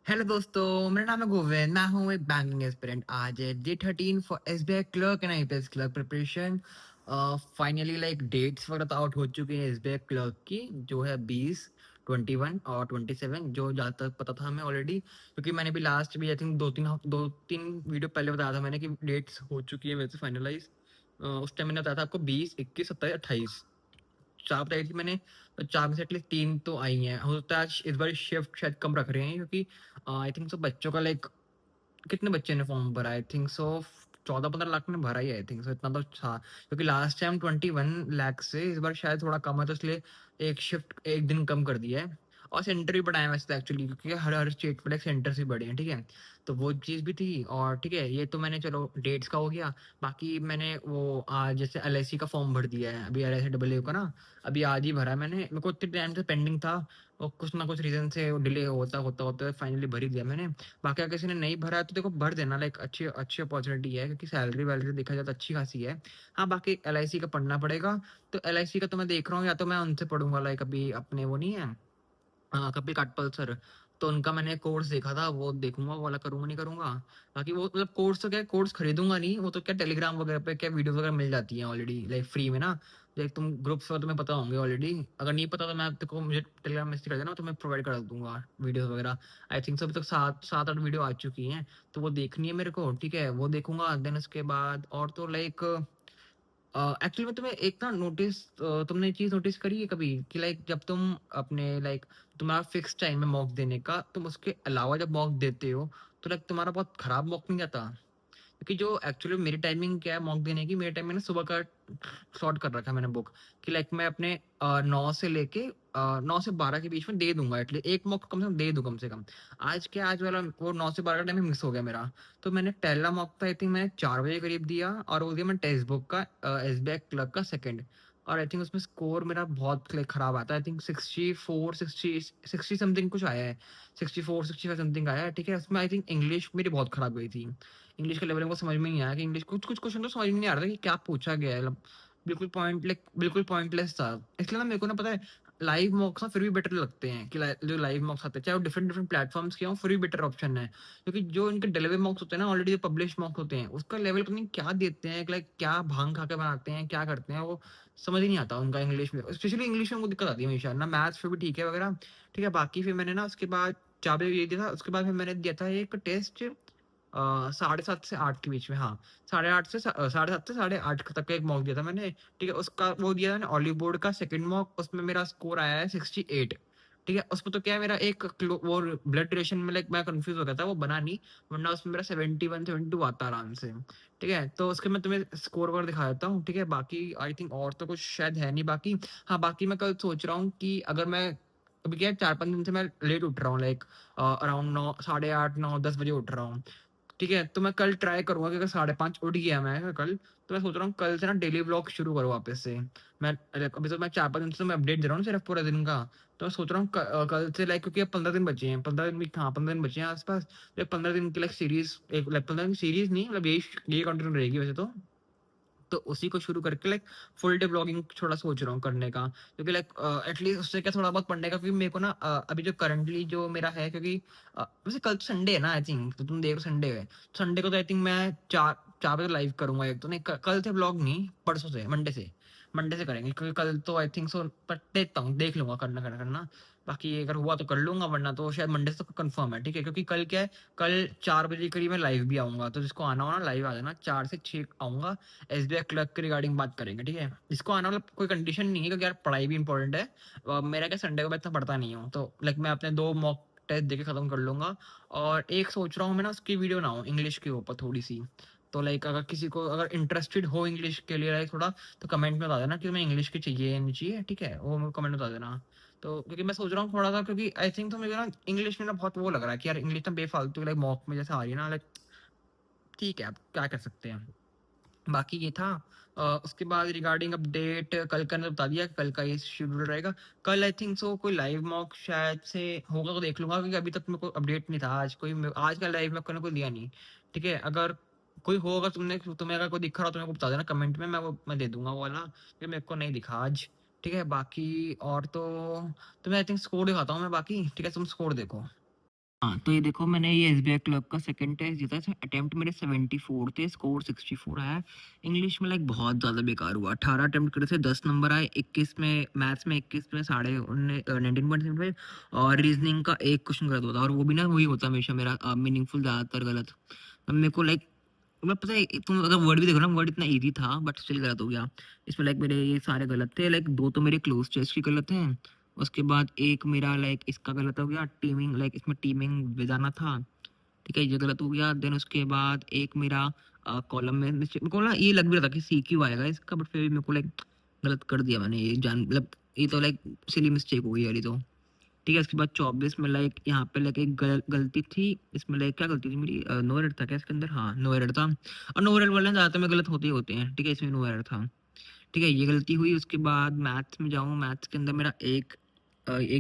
Hello दोस्तों, मेरा नाम है गोविंद। मैं हूँ एक बैंकिंग एस्पिरेंट। आज है day 13 for SBI clerk and IPS clerk preparation. Finally dates वगैरह तो आउट हो चुकी है एसबीआई क्लर्क की, जो है 20, 21 और 27, जो जहाँ तक पता था हमें ऑलरेडी, क्योंकि मैंने भी लास्ट भी आई थिंक दो तीन वीडियो पहले बताया था मैंने कि डेट्स हो चुकी है वैसे फाइनलाइज। उस टाइम मैंने बताया था आपको 20, 21, 27, 28 4 बताई थी मैंने। तो 4 में से एटलीस्ट 3 तो आई हैं। हो सकता है आज इस बार शिफ्ट शायद कम रख रहे हैं, क्योंकि आई थिंक सो बच्चों का कितने बच्चे ने फॉर्म भरा? आई थिंक सो 14-15 लाख ने भरा ही आई थिंक सो, इतना तो था। क्योंकि लास्ट टाइम 21 लाख से इस बार शायद थोड़ा कम है, तो इसलिए एक शिफ्ट एक दिन कम कर दिया है। और सेंटर भी बढ़ाए हैं वैसे तो एक्चुअली, क्योंकि हर हर स्टेट पर सेंटर्स भी बढ़े हैं, ठीक है। तो वो चीज़ भी थी। और ठीक है, ये तो मैंने चलो डेट्स का हो गया। बाकी मैंने वो आज जैसे एलआईसी का फॉर्म भर दिया है, अभी एलआईसी डबल ए का ना, अभी आज ही भरा है मैंने। मेरे को इतने टाइम से पेंडिंग था, और कुछ ना कुछ रीजन से डिले होता होता होता फाइनली भर ही दिया मैंने। बाकी अगर किसी ने नहीं भरा है तो देखो भर देना, अच्छी अच्छी अपॉर्चुनिटी है, क्योंकि सैलरी वैलरी देखा जाए तो अच्छी खासी है। हाँ, बाकी एलआईसी का पढ़ना पड़ेगा। तो एलआईसी का तो मैं देख रहा हूँ, या तो मैं उनसे पढ़ूंगा, अभी अपने वो नहीं है, कपिल काटपल सर। तो उनका मैंने कोर्स देखा था, वो देखूंगा, वो वाला करूंगा नहीं करूंगा। बाकी वो कोर्स तो क्या, कोर्स खरीदूंगा नहीं, वो तो क्या टेलीग्राम वगैरह पे क्या वीडियो वगैरह मिल जाती हैं ऑलरेडी फ्री में ना। देख तुम ग्रुप्स वगैरह तुम्हें पता होंगे ऑलरेडी। अगर नहीं पता तो मैं तेको मुझे टेलीग्राम मैसेज कर देना, तो मैं प्रोवाइड कर दूंगा वीडियोस वगैरह। आई थिंक अभी तक 7-8 वीडियो आ चुकी हैं। तो वो देखनी है मेरे को, ठीक है, वो देखूंगा। देन उसके बाद और तो एक्चुअली में तुम्हें एक ना तुमने चीज नोटिस करी है कभी कि जब तुम अपने तुम्हारा फिक्स टाइम है मॉक देने का, तुम उसके अलावा जब मॉक देते हो तो तुम्हारा बहुत खराब मॉक नहीं जाता? क्योंकि जो एक्चुअली मेरी टाइमिंग क्या है मॉक देने की, मेरे टाइम मैंने सुबह का शॉर्ट कर रखा है मैंने बुक, कि मैं अपने 9 से 12 के बीच में दे दूंगा, एटलीस्ट एक मॉक कम से कम दे दूं कम से कम। आज क्या, आज वाला वो 9 से 12 का टाइम मिस हो गया मेरा। तो मैंने पहला मॉक था आई थिंक मैंने 4 बजे करीब दिया, और वो दिया मैं टेक्स्ट बुक का, एसबीआई क्लर्क का सेकंड। और आई थिंक उसमें स्कोर मेरा बहुत खराब आता है। आई थिंक 60 समथिंग कुछ आया है, 64-65 समथिंग आया है, ठीक है। उसमें आई थिंक इंग्लिश मेरी बहुत खराब गई थी। इंग्लिश के लेवल में समझ में नहीं आया कि इंग्लिश कुछ कुछ क्वेश्चन तो समझ में नहीं आ रहा था कि क्या पूछा गया है। बिल्कुल पॉइंटलेस था। इसलिए ना मेरे को ना पता है, लाइव मॉक्स ना फिर भी बेटर लगते हैं, कि जो लाइव मॉक्स आते हैं चाहे वो डिफरेंट डिफरेंट प्लेटफॉर्म्स के हों, फिर भी बेटर ऑप्शन है। क्योंकि जो इनके डिलीवरी मॉक्स होते हैं ना, ऑलरेडी जो पब्लिश मॉक्स होते हैं, उसका लेवल पता नहीं क्या देते हैं, क्या भांग खा के बनाते हैं, क्या करते हैं वो, समझ ही नहीं आता उनका। इंग्लिश में स्पेशली इंग्लिश में मुझे दिक्कत आती है हमेशा ना। मैथ्स फिर भी ठीक है वगैरह, ठीक है। बाकी फिर मैंने ना उसके बाद 4 बजे ये दिया था। उसके बाद फिर मैंने दिया था एक टेस्ट 7:30 से 8 के बीच में, हाँ। 7:30 से 8 तक का एक मॉक दिया था मैंने, ठीक है। उसका वो दिया था ऑलिव बोर्ड का सेकंड मॉक, उसमें मेरा स्कोर आया है 68, ठीक है। उसमें तो क्या है, मेरा वो ब्लड रिलेशन में मैं कंफ्यूज हो गया था, वो बना नहीं, वरना उसमें मेरा 71-72 आता आराम से, ठीक है। तो उसके मैं तुम्हें स्कोर वगैरह दिखा देता हूँ, ठीक है। बाकी आई थिंक और तो कुछ शायद है नहीं बाकी। हाँ, बाकी मैं कल सोच रहा हूँ कि अगर मैं, अभी क्या है, 4-5 दिन से मैं लेट उठ रहा हूँ, अराउंड 9, 8:30, 9, 10 बजे उठ रहा हूँ, ठीक है। तो मैं कल ट्राई करूंगा कि अगर 5:30 उठ गया मैं कल, तो मैं सोच रहा हूँ कल से ना डेली व्लॉग शुरू करूँ वापस से। मैं अभी तो मैं 4-5 दिन से मैं अपडेट दे रहा हूँ सिर्फ पूरे दिन का। तो मैं सोच रहा हूँ कल से क्योंकि अब 15 दिन बचे हैं, 15 दिन भी, हाँ 15 दिन बचे हैं आसपास। तो 15 दिन की सीरीज, एक 15 दिन सीरीज नहीं, यही कंटिन्यू रहेगी वैसे तो उसी को शुरू करके फुल डे ब्लॉगिंग थोड़ा सोच रहा हूँ करने का, क्योंकि एटलीस्ट उससे क्या थोड़ा बहुत पढ़ने का, क्योंकि मेरे को ना अभी जो करंटली जो मेरा है, क्योंकि वैसे कल तो संडे है ना आई थिंक, तो तुम देखो संडे है। संडे को तो आई थिंक मैं 4 4 बजे लाइव करूंगा एक तो, नहीं कल से ब्लॉग नहीं, परसों से, मंडे से करेंगे, क्योंकि कल तो आई थिंक सो पर देखता हूँ, देख लूंगा करना करना करना। बाकी अगर हुआ तो कर लूंगा, वरना तो शायद मंडे से तो कंफर्म है, ठीक है। क्योंकि कल क्या है, कल 4 बजे करीब मैं लाइव भी आऊंगा, तो जिसको आना हो ना लाइव आ जाना, 4 से 6 आऊंगा। एसबीआई क्लर्क के रिगार्डिंग बात करेंगे, ठीक है। इसको आना कोई कंडीशन नहीं है, क्योंकि यार पढ़ाई भी इंपॉर्टेंट है। मेरा क्या, संडे को मैं इतना पढ़ता नहीं हूँ, तो मैं अपने 2 मॉक टेस्ट देके खत्म कर लूंगा। और एक सोच रहा हूँ मैं ना, उसकी वीडियो ना हो इंग्लिश के ऊपर थोड़ी सी। तो अगर किसी को अगर इंटरेस्टेड हो इंग्लिश के लिए थोड़ा, तो कमेंट में बता देना कि तुम्हें इंग्लिश की चाहिए या नहीं चाहिए, ठीक है, वो कमेंट में बता देना। तो क्योंकि मैं सोच रहा हूँ थोड़ा सा, क्योंकि आई थिंक तो मुझे ना इंग्लिश में ना बहुत वो लग रहा है कि यार इंग्लिश ना बेफालतू मॉक में जैसे आ रही है ना, ठीक है, आप क्या कर सकते हैं। बाकी ये था। उसके बाद रिगार्डिंग अपडेट कल का ने बता दिया कि कल का ये शेड्यूल रहेगा। कल आई थिंक सो कोई लाइव मॉक शायद से होगा, तो देख लूंगा, क्योंकि अभी तक मेरे को अपडेट नहीं था। आज का लाइव मॉक को दिया नहीं, ठीक है। अगर कोई हो, अगर तुम्हें अगर कोई दिख रहा हो तो मेरे को बता देना कमेंट में, मैं दे दूंगा वो वाला, क्योंकि मेरे को नहीं दिखा आज, ठीक है। बाकी और तो तुम्हें आई थिंक स्कोर दिखाता हूँ मैं बाकी, ठीक है, तुम स्कोर देखो। हाँ, तो ये देखो मैंने ये एसबीआई क्लर्क का सेकंड टेस्ट दिया था, इसमें अटेम्प्ट मेरे 74 थे, स्कोर 64 आया। इंग्लिश में लाइक बहुत ज़्यादा बेकार हुआ, 18 अटेम्प्ट करे थे, 10 नंबर आए, 21 में मैथ्स में 21 में साढ़े 19.75, और रीजनिंग का एक क्वेश्चन गलत हुआ था, और वो भी ना वही होता है हमेशा मेरा, मीनिंगफुल ज़्यादातर गलत। अब मेरे को लाइक, मैं पता है तुम अगर वर्ड भी देखो ना, वर्ड इतना ईजी था बट स्टिल गलत हो गया। इसमें लाइक मेरे ये सारे गलत थे, लाइक दो तो मेरे क्लोज टेस्ट की गलत हैं, उसके बाद एक मेरा लाइक इसका गलत हो गया, टीमिंग लाइक इसमें टीमिंग बजाना था, ठीक है, ये गलत हो गया। देन उसके बाद एक मेरा कॉलम में मिस्टेक, मेरे को ना ये लग भी रहा था कि सी क्यू आएगा इसका, बट फिर भी मेरे को लाइक गलत कर दिया मैंने, ये जान मतलब ये तो लाइक सिली मिस्टेक हो गई वाली तो, ठीक है। उसके बाद 24 में लाइक यहाँ पे लाइक एक गलती थी, इसमें लाइक क्या गलती थी मेरी, नो एरर था क्या इसके अंदर, हाँ नो एरर था, और नो एरर वाले ज़्यादातर में गलत होते ही होते हैं, ठीक है, इसमें नो एरर था, ठीक है, ये गलती हुई। उसके बाद मैथ्स में जाऊँ, मैथ्स के अंदर मेरा एक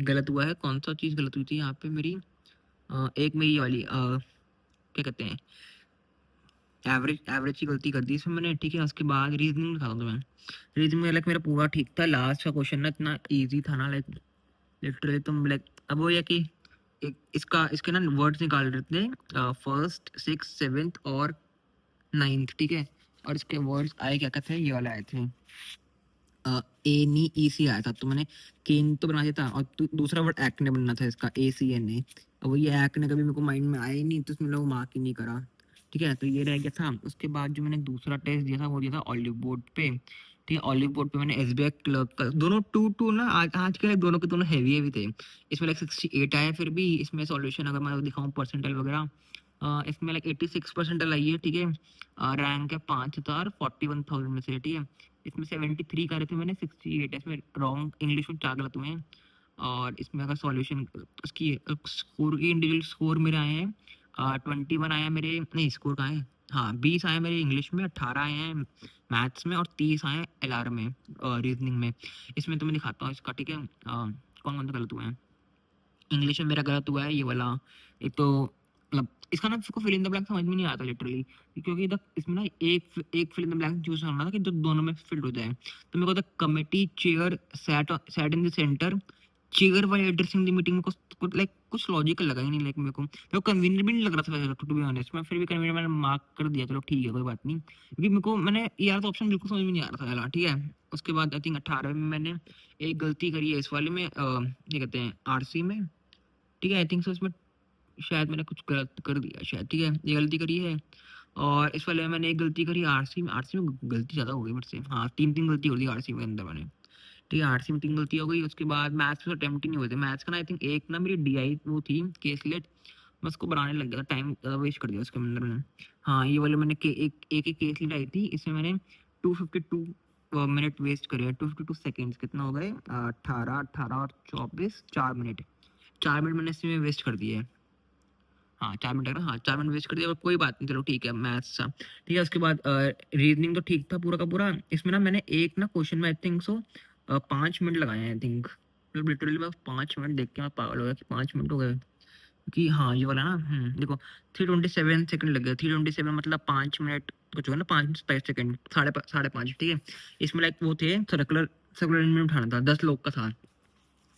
गलत हुआ है, कौन सा चीज़ गलत हुई थी यहाँ पे मेरी, एक मेरी ये वाली क्या कहते हैं, एवरेज एवरेज की गलती कर दी इसमें मैंने, ठीक है। उसके बाद रीजनिंग था, तो मैं रीजनिंग में लाइक मेरा पूरा ठीक था, लास्ट का क्वेश्चन ना इतना ईजी था ना, लाइक लिटरली तुम लाइक, अब वो ये कि इसका इसके ना वर्ड्स निकाल रहे थे, फर्स्ट सिक्स सेवेंथ और नाइन्थ, ठीक है, और इसके वर्ड्स आए क्या कहते हैं, ये वाले आए थे, ए नी ई सी आया था, तो मैंने केन तो बना दिया था, और दूसरा वर्ड एक्ने बनना था इसका, ए सी एन ए, अब वो ये एक्ने कभी मेरे को माइंड में आया ही नहीं, तो इसमें लोग मार्क ही नहीं करा, ठीक है, तो ये रह गया था। उसके बाद जो मैंने दूसरा टेस्ट दिया था वो दिया था ऑलिव बोर्ड पे, ठीक है, ऑलिव बोर्ड पे मैंने एसबीआई क्लर्क का दोनों टू टू ना, आज के दोनों के दोनों हैवी हैवी थे, इसमें लाइक 68 आया, फिर भी इसमें सॉल्यूशन अगर मैं दिखाऊं परसेंटाइल वगैरह, इसमें लाइक 86 परसेंटाइल आई है, ठीक है, रैंक है 5,41,000 में से, ठीक है, इसमें 73 करे थे मैंने, 68 है, इसमें रॉन्ग इंग्लिश में 4 गलत हुए हैं, और इसमें अगर सॉल्यूशन उसकी स्कोर की इंडिविजुअल स्कोर मेरे आए हैं, 21 आया मेरे, नहीं स्कोर कहाँ है, हाँ 20 आए मेरे इंग्लिश में, 18 आए हैं मैथ्स में, और 30 आए एलआर में, रीजनिंग में। इसमें तो मैं दिखाता हूँ इसका, ठीक है, कौन कौन से गलत हुए हैं। इंग्लिश में मेरा गलत हुआ है ये वाला, एक तो मतलब इसका ना को फिल इन द ब्लैंक समझ में नहीं आता लिटरली, क्योंकि इधर इसमें ना एक fill in the blank choose करना था कि जो दोनों में फिल हो जाए, तो मेरे को the committee chair sat in the centre, chair वाले एड्रेसिंग द मीटिंग में कुछ लाइक कुछ लॉजिकल लगा ही नहीं, लाइक मेरे को कन्वीनियंट भी नहीं लग रहा था टू बी ऑनेस्ट, मैं फिर भी कन्वीनियंट मैंने मार्क कर दिया, चलो ठीक है कोई बात नहीं, क्योंकि मेरे को मैंने यार तो ऑप्शन बिल्कुल समझ में नहीं आ रहा था, ठीक है। उसके बाद आई थिंक 18 में मैंने एक गलती करी है इस वाले में, क्या कहते हैं आरसी में, ठीक है, आई थिंक सो इसमें शायद मैंने कुछ गलत कर दिया शायद, ठीक है, ये गलती करी है। और इस वाले में मैंने एक गलती करी आरसी में गलती ज़्यादा हो गई मेरे से, हाँ तीन गलती हो गई आरसी में अंदर मैंने, ठीक है, आरसी में 3 गलती हो गई। उसके बाद मैथ्स में अटेम्प्ट ही नहीं हुए थे, मैथ्स का ना आई थिंक एक ना मेरी डीआई वो थी केसलेट, मैं उसको बनाने लग गया था, टाइम ज़्यादा वेस्ट कर दिया उसके अंदर मैंने। हाँ ये वाले मैंने एक केसलेट आई थी, इसमें मैंने 252 मिनट वेस्ट करे, 252 सेकेंड्स कितना हो गए, 18 और 24 4 मिनट, 4 मिनट मैंने इसमें वेस्ट कर दिए, हाँ 4 मिनट लग रहा, हाँ 4 मिनट वेस्ट कर दिया, कोई बात नहीं, चलो ठीक है, मैथ्स था, ठीक है। उसके बाद रीजनिंग तो ठीक था पूरा का पूरा, इसमें ना मैंने एक ना क्वेश्चन में आई थिंक सो 5 मिनट लगाए हैं, आई थिंक मतलब लिटरली मैं 5 मिनट देख के मैं पागल हो गया कि 5 मिनट हो गए, क्योंकि हाँ ये वाला ना देखो 327 सेकंड लग गए, 327 मतलब 5 मिनट कुछ होगा ना, 5 5 सेकंड, साढ़े पाँच, ठीक है। इसमें लाइक वो थे सर्कुलर सर्कुलर में उठाना था, 10 लोग का था,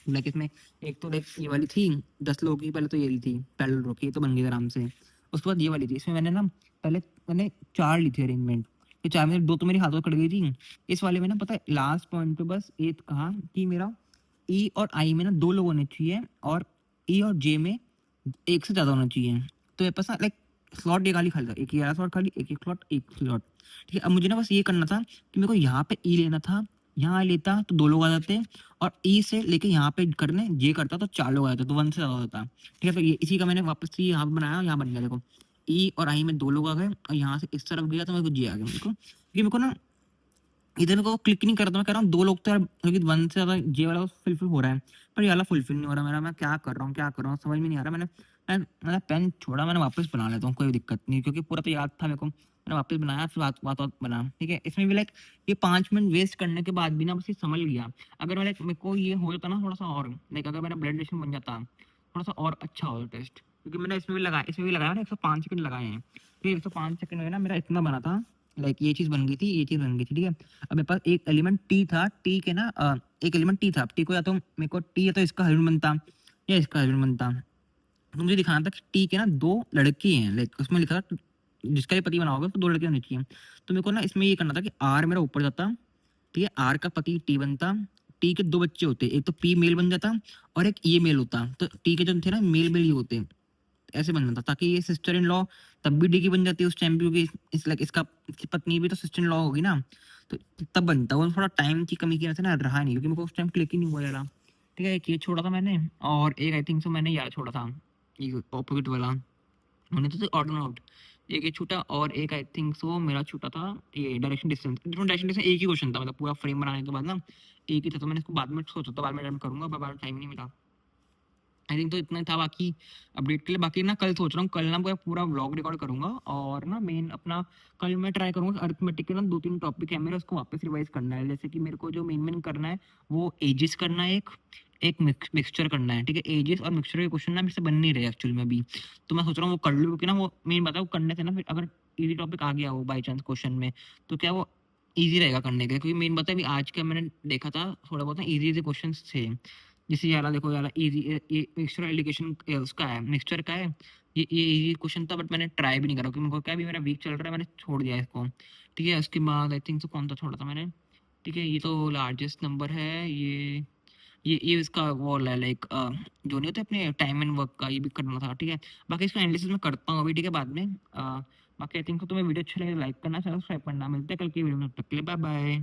लाइक इसमें एक तो लाइक ये वाली थी 10 लोगों की, पहले तो ये थी पैरेलल रो की, ये तो बन गई आराम से। उसके बाद ये वाली थी, इसमें मैंने ना पहले मैंने 4 ली थी अरेंजमेंट, ये 4 में से 2 तो मेरी हाथों कट गई थी। इस वाले में ना पता है लास्ट पॉइंट पे बस ये कहा कि मेरा ई और आई में ना 2 लोग होने चाहिए, और ई और जे में एक से ज़्यादा होना चाहिए, तो ये पास लाइक स्लॉट ये खाली खाली था, एक ये वाला स्लॉट खाली, एक एक स्लॉट एक स्लॉट, ठीक है। अब मुझे ना बस ये करना था कि मेरे को यहाँ पे ई लेना था, यहाँ लेता तो 2 लोग आ जाते, और ई से लेके यहाँ पे करने ये करता तो 4 लोग आ जाते, तो 1 से ज़्यादा होता, ठीक है। तो ये इसी का मैंने वापस से यहाँ बनाया, यहाँ बन गया देखो, ई और आई में 2 लोग आ गए, और यहाँ से इस तरफ गया तो मेरे को जे आ गया, मेरे को क्योंकि मेरे को ना इधर को क्लिक नहीं कर रहा था, मैं कह रहा हूँ 2 लोग तो यार, क्योंकि 1 से ज़्यादा जे वाला फुलफिल हो रहा है, पर ये वाला फुलफिल नहीं हो रहा मेरा, मैं क्या कर रहा हूँ क्या कर रहा हूँ समझ में नहीं आ रहा। मैंने पेन छोड़ा, मैंने वापस बना लेता हूँ, कोई दिक्कत नहीं, क्योंकि पूरा तो याद था मेरे को, मैंने वापस बनाया, फिर बात बना, ठीक है। इसमें भी लाइक ये 5 मिनट वेस्ट करने के बाद भी ना बस ये समझ लिया, अगर मैं लाइक मेरे को ये हो जाता ना थोड़ा सा और, लाइक अगर मेरा ब्लड रिलेशन बन जाता थोड़ा सा और अच्छा होता टेस्ट, क्योंकि मैंने इसमें भी लगाया ना 105 सेकंड लगाए हैं, तो 105 सेकंड में ना मेरा इतना बना था, लाइक ये चीज़ बन गई थी, ये चीज़ बन गई थी, ठीक है। अब मेरे पास एक एलिमेंट टी था, टी के ना एक एलिमेंट टी था, टी को या तो मेरे को टी या तो इसका हस्बैंड बनता या इसका हस्बैंड बनता, तो मुझे दिखाना था कि टी के ना 2 लड़के हैं, लाइक उसमें लिखा था जिसका भी पति बना होगा तो 2 लड़के होने चाहिए। तो मेरे को ना इसमें ये करना था कि आर मेरा ऊपर जाता, ठीक है? आर का पति टी बनता, टी के 2 बच्चे होते, एक तो पी मेल बन जाता और एक ये मेल होता। तो टी के जो थे ना मेल-मेल ही होते, ऐसे बनना था ताकि ये सिस्टर इन लॉ तब भी डी की बन जाती है उस टाइम पे, क्योंकि इस लाइक इसकी पत्नी भी तो सिस्टर इन लॉ होगी ना, तो तब बनता। वो थोड़ा टाइम की कमी की वजह से ना रहा नहीं, क्योंकि मेरे को उस टाइम क्लिक ही नहीं हुआ ज़रा। ठीक है, एक ये छोड़ा था मैंने और एक आई थिंक सो मैंने यार छोड़ा था, ये ऑपोजिट वाला। मैंने तो ऑड एंड आउट एक ये छूटा और एक आई थिंक सो मेरा छूटा था ये डायरेक्शन डिस्टेंस। डायरेक्शन डिस्टेंस एक ही क्वेश्चन था, मतलब पूरा फ्रेम बनाने के बाद ना एक ही था, तो मैंने इसको बाद में सोचा था, बाद में करूंगा, बाद में टाइम नहीं मिला। आई थिंक तो इतना ही था बाकी अपडेट के लिए। बाकी ना कल सोच रहा हूँ, कल ना मैं पूरा व्लॉग रिकॉर्ड करूंगा और ना मेन अपना कल मैं ट्राई करूंगा अरिथमेटिक के ना 2-3 टॉपिक है मेरे, उसको वापस रिवाइज करना है। जैसे कि मेरे को जो मेन करना है वो एजिस करना है, एक एक मिक्सचर करना है। ठीक है, एजिस और मिक्सचर के क्वेश्चन ना मेरे से बन नहीं रहे एक्चुअली में अभी, तो मैं सोच रहा हूँ वो कर लूँ, क्योंकि ना वो मेन बात है वो करने से ना फिर अगर इजी टॉपिक आ गया वो बाई चांस क्वेश्चन में, तो क्या वो ईज़ी रहेगा करने के लिए। क्योंकि मेन बात है अभी आज का मैंने देखा था थोड़ा बहुत ना ईज़ी-ईज़ी क्वेश्चन्स थे। जैसे ये वाला देखो, ये वाला ईज़ी ये मिक्सचर एलिगेशन उसका है, मिक्सचर का है। ये ईज़ी क्वेश्चन था बट मैंने ट्राई भी नहीं करा, क्योंकि मेरे को क्या अभी मेरा वीक चल रहा है, मैंने छोड़ दिया इसको। ठीक है, उसके बाद आई थिंक सो कौन सा छोड़ा था मैंने? ठीक है, ये तो लार्जेस्ट नंबर है, ये इसका वो है लाइक जो नहीं होते अपने टाइम एंड वर्क का, ये भी करना था। ठीक है, बाकी इसका एनालिसिस मैं करता हूँ अभी, ठीक है, बाद में। बाकी आई थिंक तो तुम्हें वीडियो अच्छा लगे लाइक करना, सब्सक्राइब करना। मिलते हैं कल की वीडियो में, तब तक के लिए बाय बाय।